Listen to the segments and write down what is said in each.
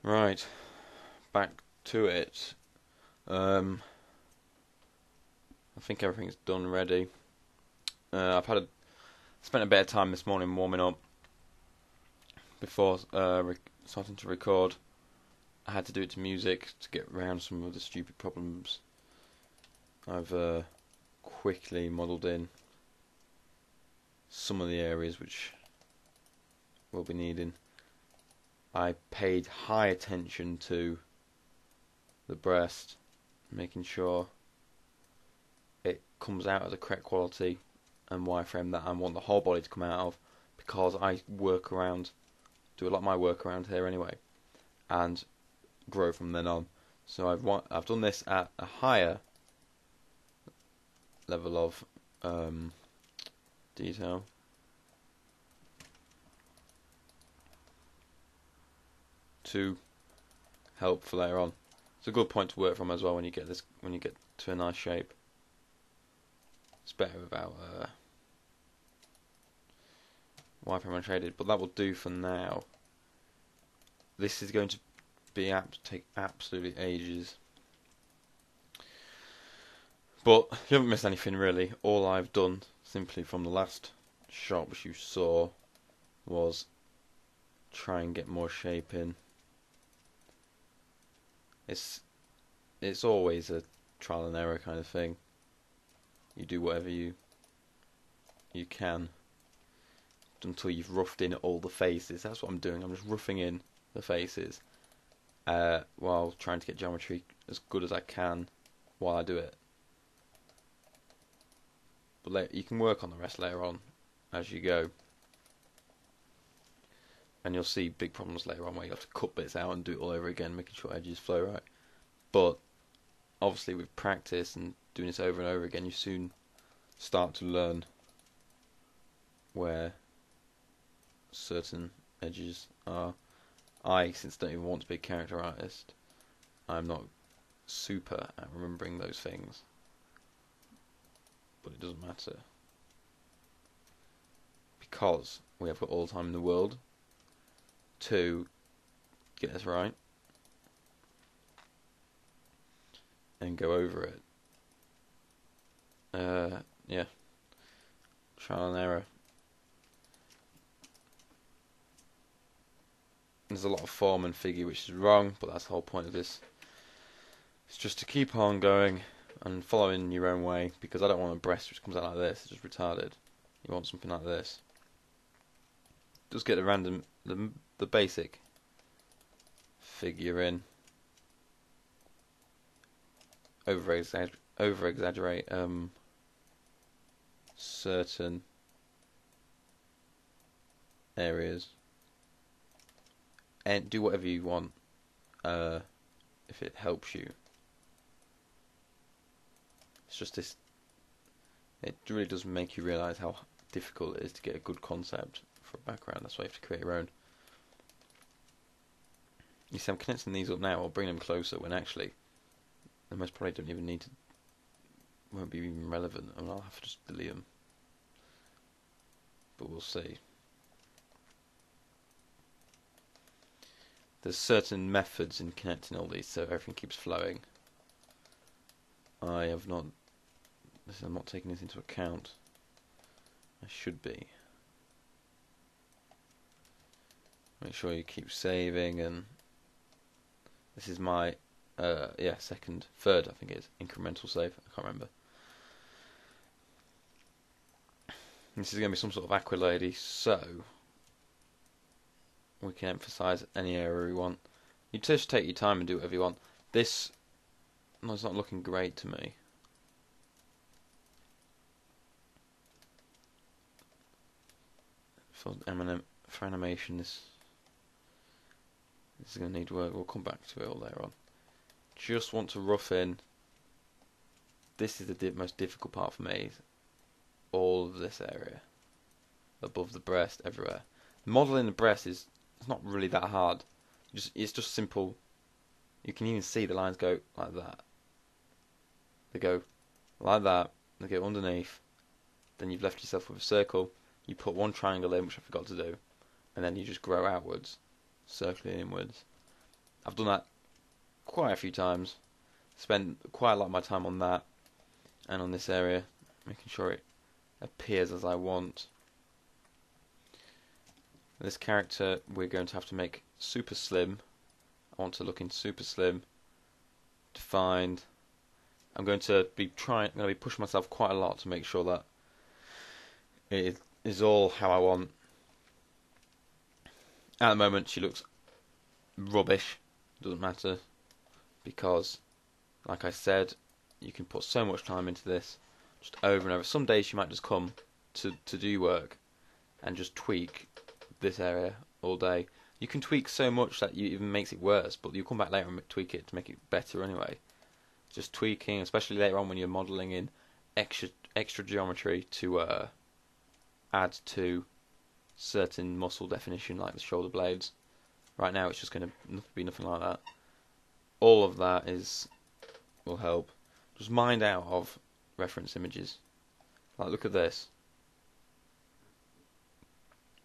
Right, back to it. Um, I think everything's done ready. I've spent a bit of time this morning warming up before starting to record. I had to do it to music to get around some of the stupid problems I've quickly modelled in some of the areas which we'll be needing. I paid high attention to the breast, making sure it comes out of the correct quality and wireframe that I want the whole body to come out of, because I do a lot of my work around here anyway, and grow from then on. So I've done this at a higher level of detail to help for later on. It's a good point to work from as well when you get to a nice shape. It's better without wireframe unshaded, but that will do for now. This is going to take absolutely ages. But you haven't missed anything really. All I've done simply from the last shot which you saw was try and get more shape in. It's always a trial and error kind of thing. You do whatever you can until you've roughed in all the faces. That's what I'm doing. I'm just roughing in the faces while trying to get geometry as good as I can while I do it. But you can work on the rest later on as you go. And you'll see big problems later on where you have to cut bits out and do it all over again, making sure edges flow right. But obviously with practice and doing this over and over again, you soon start to learn where certain edges are. Since I don't even want to be a character artist, I'm not super at remembering those things. But it doesn't matter, because we have got all the time in the world to get this right and go over it. Yeah, trial and error. There's a lot of form and figure which is wrong, but that's the whole point of this. It's just to keep on going and following your own way, because I don't want a breast which comes out like this. It's just retarded. You want something like this. Just get the basic figure in. Over exaggerate certain areas, and do whatever you want if it helps you. It's just this. It really does make you realise how difficult it is to get a good concept for a background. That's why you have to create your own. You see, I'm connecting these up now. I'll bring them closer when actually they most probably don't even need to. Won't be even relevant, and I'll have to just delete them. But we'll see. There's certain methods in connecting all these so everything keeps flowing. I'm not taking this into account. I should be. Make sure you keep saving, and this is my third I think it is incremental save. I can't remember. This is going to be some sort of Aqua lady, so we can emphasise any area we want. You just take your time and do whatever you want. This it's not looking great to me. For animation, this is going to need work. We'll come back to it all later on. Just want to rough in. This is the most difficult part for me. All of this area, above the breast, everywhere. Modelling the breast it's not really that hard. It's just simple. You can even see the lines go like that. They go like that. They go underneath. Then you've left yourself with a circle. You put one triangle in, which I forgot to do, and then you just grow outwards, circling inwards. I've done that quite a few times. Spent quite a lot of my time on that and on this area, making sure it appears as I want. This character we're going to have to make super slim. I want to look in super slim, defined. I'm going to be pushing myself quite a lot to make sure that it is all how I want. At the moment she looks rubbish, doesn't matter, because like I said, you can put so much time into this, just over and over. Some days you might just come to do work and just tweak this area all day. You can tweak so much that you even makes it worse, but you come back later and tweak it to make it better anyway. Just tweaking, especially later on when you're modelling in extra geometry to add to certain muscle definition, like the shoulder blades. Right now it's just going to be nothing like that. All of that will help. Just mind out of reference images. Like, look at this.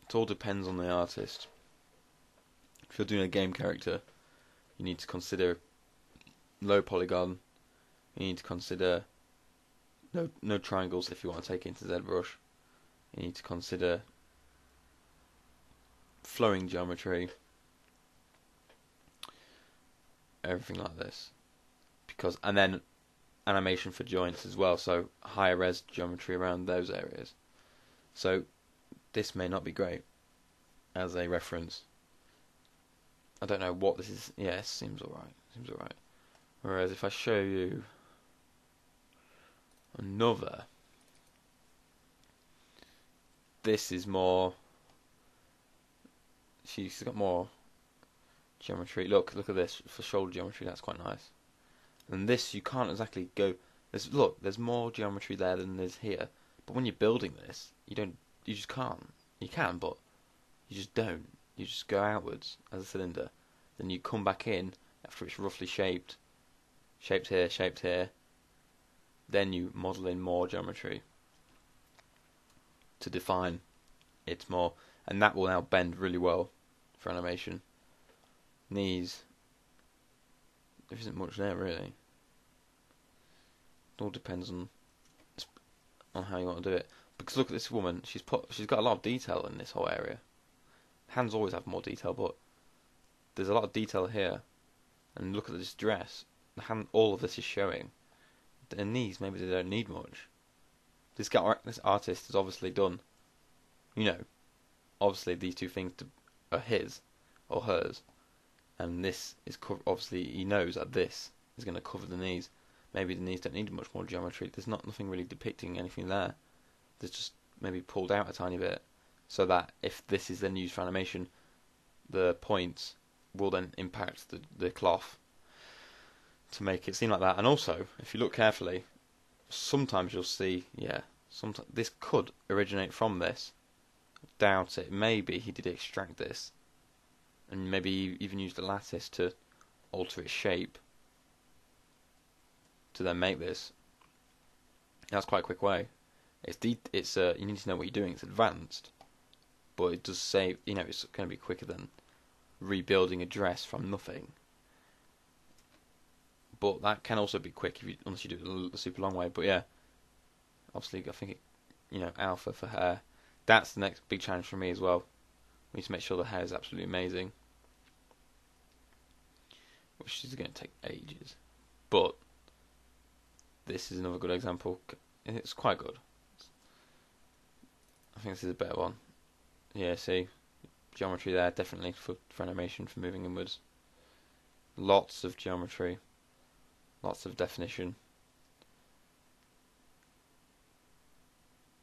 It all depends on the artist. If you're doing a game character, you need to consider low polygon. You need to consider no triangles if you want to take it into ZBrush. You need to consider flowing geometry, everything like this, and then animation for joints as well. So higher res geometry around those areas. So this may not be great as a reference. I don't know what this is. Yeah, it seems alright. Whereas if I show you another, this is more. She's got more geometry. Look at this for shoulder geometry. That's quite nice. And this you can't exactly go. There's more geometry there than there's here. But when you're building this, you just can't. You can, but you just don't. You just go outwards as a cylinder. Then you come back in after it's roughly shaped here. Then you model in more geometry to define it more, and that will now bend really well for animation. Knees, there isn't much there really. It all depends on how you want to do it. Because look at this woman, she's got a lot of detail in this whole area. Hands always have more detail, but there's a lot of detail here. And look at this dress. All of this is showing. The knees, maybe they don't need much. This artist has obviously done, obviously these two things are his or hers, and this is obviously he knows that this is going to cover the knees. Maybe the knees don't need much more geometry. There's nothing really depicting anything there. There's just maybe pulled out a tiny bit, so that if this is then used for animation, the points will then impact the cloth to make it seem like that. And also, if you look carefully, sometimes you'll see, sometimes this could originate from this. Doubt it. Maybe he did extract this, and maybe even used the lattice to alter its shape to then make this. That's quite a quick way. You need to know what you're doing. It's advanced, but it does say it's going to be quicker than rebuilding a dress from nothing. But that can also be quick unless you do it the super long way. But yeah, obviously I think alpha for hair. That's the next big challenge for me as well. We need to make sure the hair is absolutely amazing, which is going to take ages. But this is another good example. It's quite good. I think this is a better one. Yeah, see, geometry there definitely for animation, for moving inwards. Lots of geometry, lots of definition.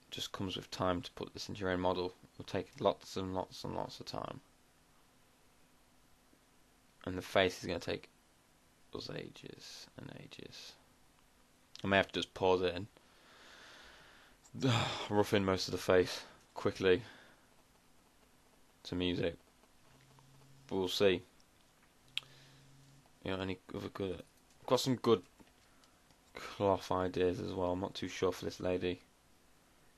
Just comes with time to put this into your own model. It will take lots and lots and lots of time. And the face is going to take us ages and ages. I may have to just pause it and rough in most of the face quickly to music. But we'll see. Any other good... I've got some good cloth ideas as well. I'm not too sure for this lady.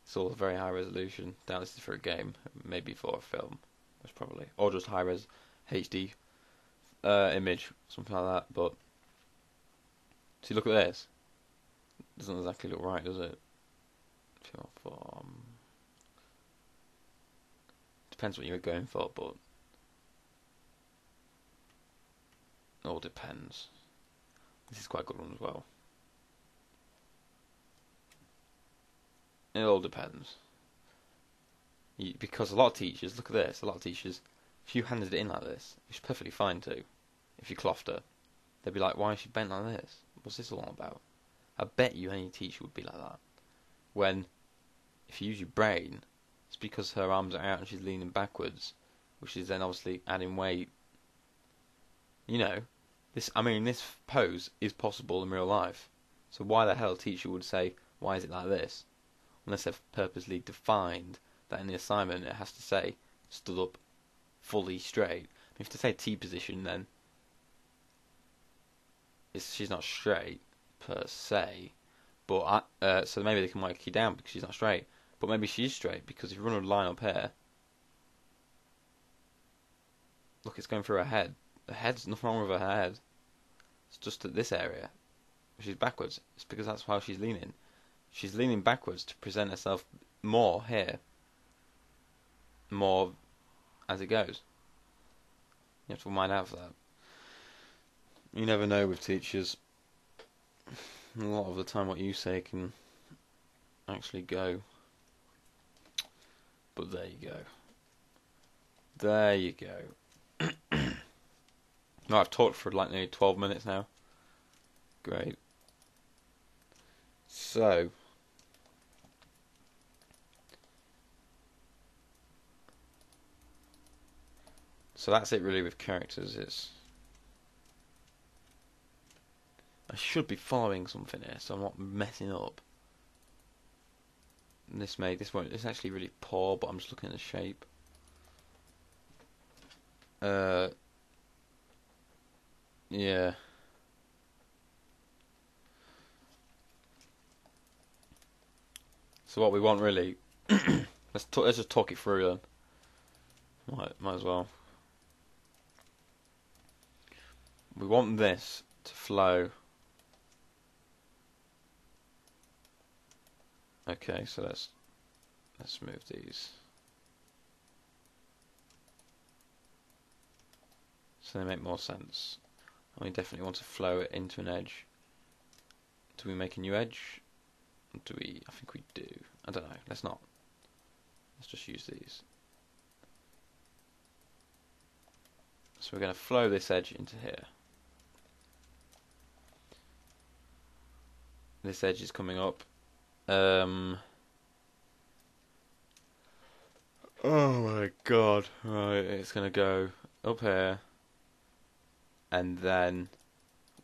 It's all very high resolution. Doubt this is for a game, maybe for a film, most probably, or just high res HD image, something like that. But see, look at this. Doesn't exactly look right, does it? Depends what you're going for, but it all depends. This is quite a good one as well. It all depends. Because a lot of teachers, look at this, a lot of teachers, if you handed it in like this, it's perfectly fine too. If you clothed her, they'd be like, why is she bent like this? What's this all about? I bet you any teacher would be like that. When, if you use your brain, it's because her arms are out and she's leaning backwards, which is then obviously adding weight. You know, this pose is possible in real life. So why the hell a teacher would say, why is it like this? Unless they've purposely defined that in the assignment it has to say, stood up fully straight. If to say T position, then she's not straight per se, but so maybe they can work you down because she's not straight. But maybe she's straight because if you run a line up here, look, it's going through her head. The head's nothing wrong with her head. It's just at this area. She's backwards. It's because that's how she's leaning. She's leaning backwards to present herself more here, more as it goes. You have to mind out for that. You never know with teachers. A lot of the time what you say can actually go. But there you go. There you go. No, I've talked for like nearly 12 minutes now. Great. So that's it really with characters. I should be following something here, so I'm not messing up. And this is actually really poor, but I'm just looking at the shape. Yeah. So what we want really, let's just talk it through then. Might as well. We want this to flow. Okay, so let's move these. So they make more sense. And we definitely want to flow it into an edge. Do we make a new edge? Do we? I think we do. I don't know. Let's not. Let's just use these. So we're going to flow this edge into here. This edge is coming up. Oh my god. Right, it's going to go up here. And then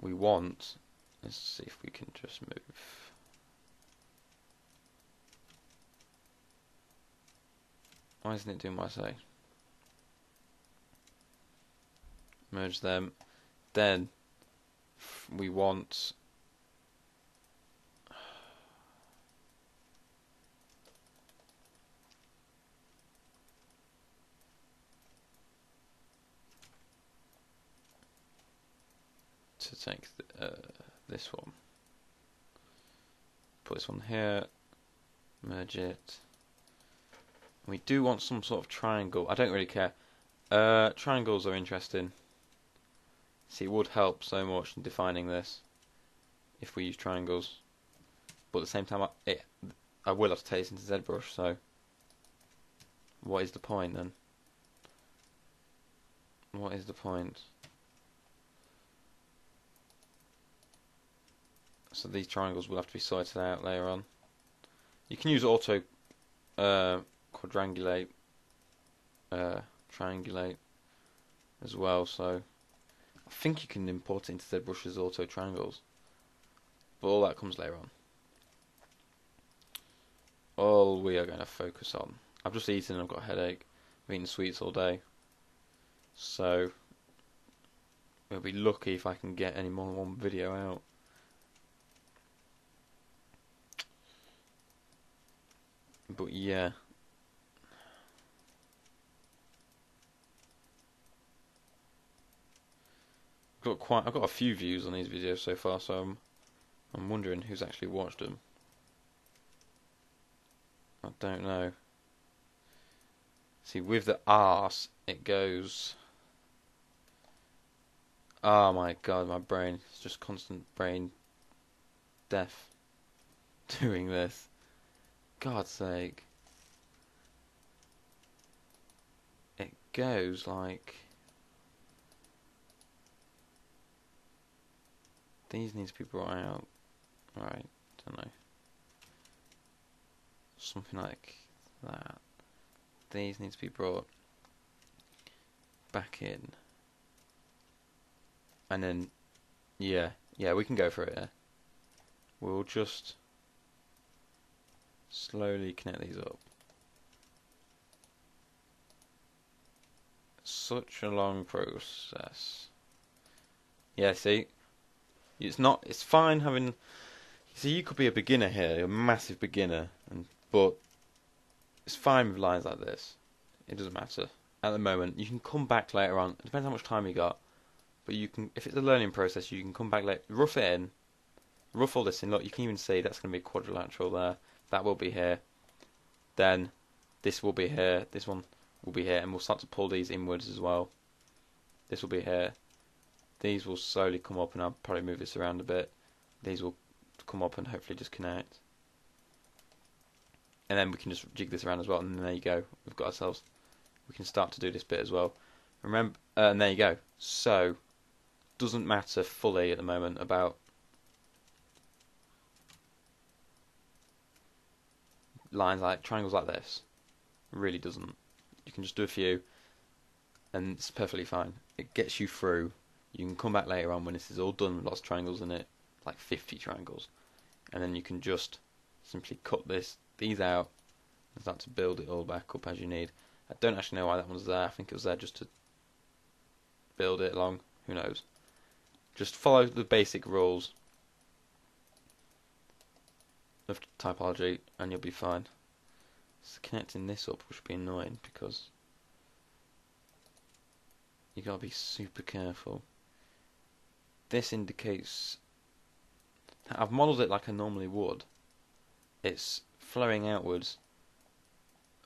we want, let's see if we can just move. Why isn't it doing what I say? Merge them. Then we want to take this one, put this one here, merge it. We do want some sort of triangle. I don't really care. Triangles are interesting. See, it would help so much in defining this if we use triangles, but at the same time I will have to take this into ZBrush, so what is the point then? What is the point? So these triangles will have to be sorted out later on. You can use auto quadrangulate, triangulate as well, so I think you can import it into ZBrush as auto triangles, but all that comes later on. All we are going to focus on. I've just eaten and I've got a headache. I've eaten sweets all day, so we'll be lucky if I can get any more than one video out. But yeah. I've got a few views on these videos so far, so I'm wondering who's actually watched them. I don't know. See, with the arse, it goes. Oh my god, my brain. It's just constant brain death doing this. God's sake. It goes like. These need to be brought out. Alright, don't know. Something like that. These need to be brought back in. And then, yeah, we can go for it, yeah. We'll just slowly connect these up. Such a long process. Yeah, see? It's fine having... See, you could be a beginner here, a massive beginner, but it's fine with lines like this. It doesn't matter. At the moment, you can come back later on. It depends how much time you got. But you can, if it's a learning process, you can come back later, rough it in, rough all this in. Look, you can even see that's going to be quadrilateral there. That will be here. Then this will be here. This one will be here, and we'll start to pull these inwards as well. This will be here. These will slowly come up, and I'll probably move this around a bit. These will come up and hopefully just connect. And then we can just jig this around as well, and there you go. We've got ourselves. We can start to do this bit as well. Remember, and there you go. So, doesn't matter fully at the moment about lines like triangles like this. Really doesn't. You can just do a few, and it's perfectly fine. It gets you through. You can come back later on when this is all done with lots of triangles in it, like 50 triangles, and then you can just simply cut these out and start to build it all back up as you need. I don't actually know why that one's there. I think it was there just to build it along. Who knows? Just follow the basic rules of typology and you'll be fine. So connecting this up which would be annoying because you gotta be super careful. This indicates that I've modelled it like I normally would. It's flowing outwards,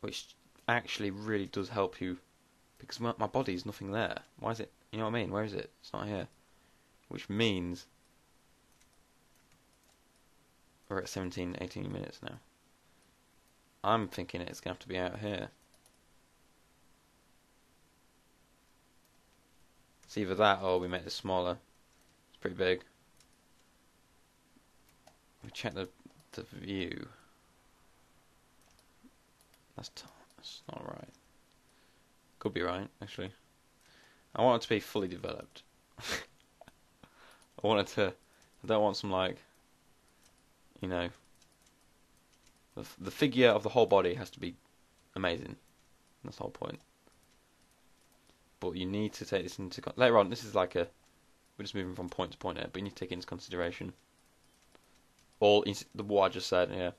which actually really does help you because my body's nothing there. Why is it? You know what I mean? Where is it? It's not here. Which means we're at 17, 18 minutes now. I'm thinking it's going to have to be out here. It's either that or we make this smaller. It's pretty big. We check the view. That's not right. Could be right, actually. I want it to be fully developed. I don't want some like, you know, the figure of the whole body has to be amazing. That's the whole point. But you need to take this into later on. This is like we're just moving from point to point here, but you need to take it into consideration. What I just said, yeah,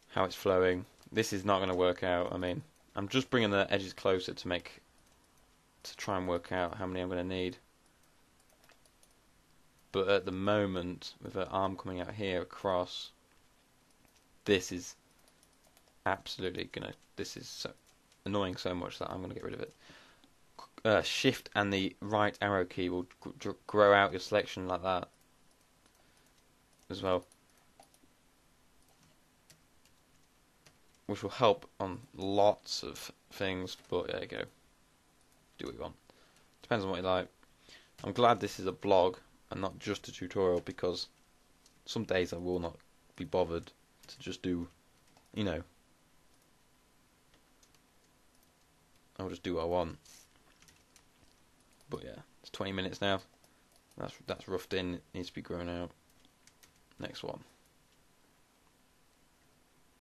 how it's flowing. This is not going to work out. I mean, I'm just bringing the edges closer to try and work out how many I'm going to need. But at the moment, with her arm coming out here across, this is absolutely this is so annoying so much that I'm gonna get rid of it. Shift and the right arrow key will grow out your selection like that as well, which will help on lots of things. But there you go. Do what you want. Depends on what you like. I'm glad this is a blog and not just a tutorial because some days I will not be bothered to just do, you know, I'll just do what I want. But yeah, it's 20 minutes now. That's roughed in. It needs to be grown out. Next one.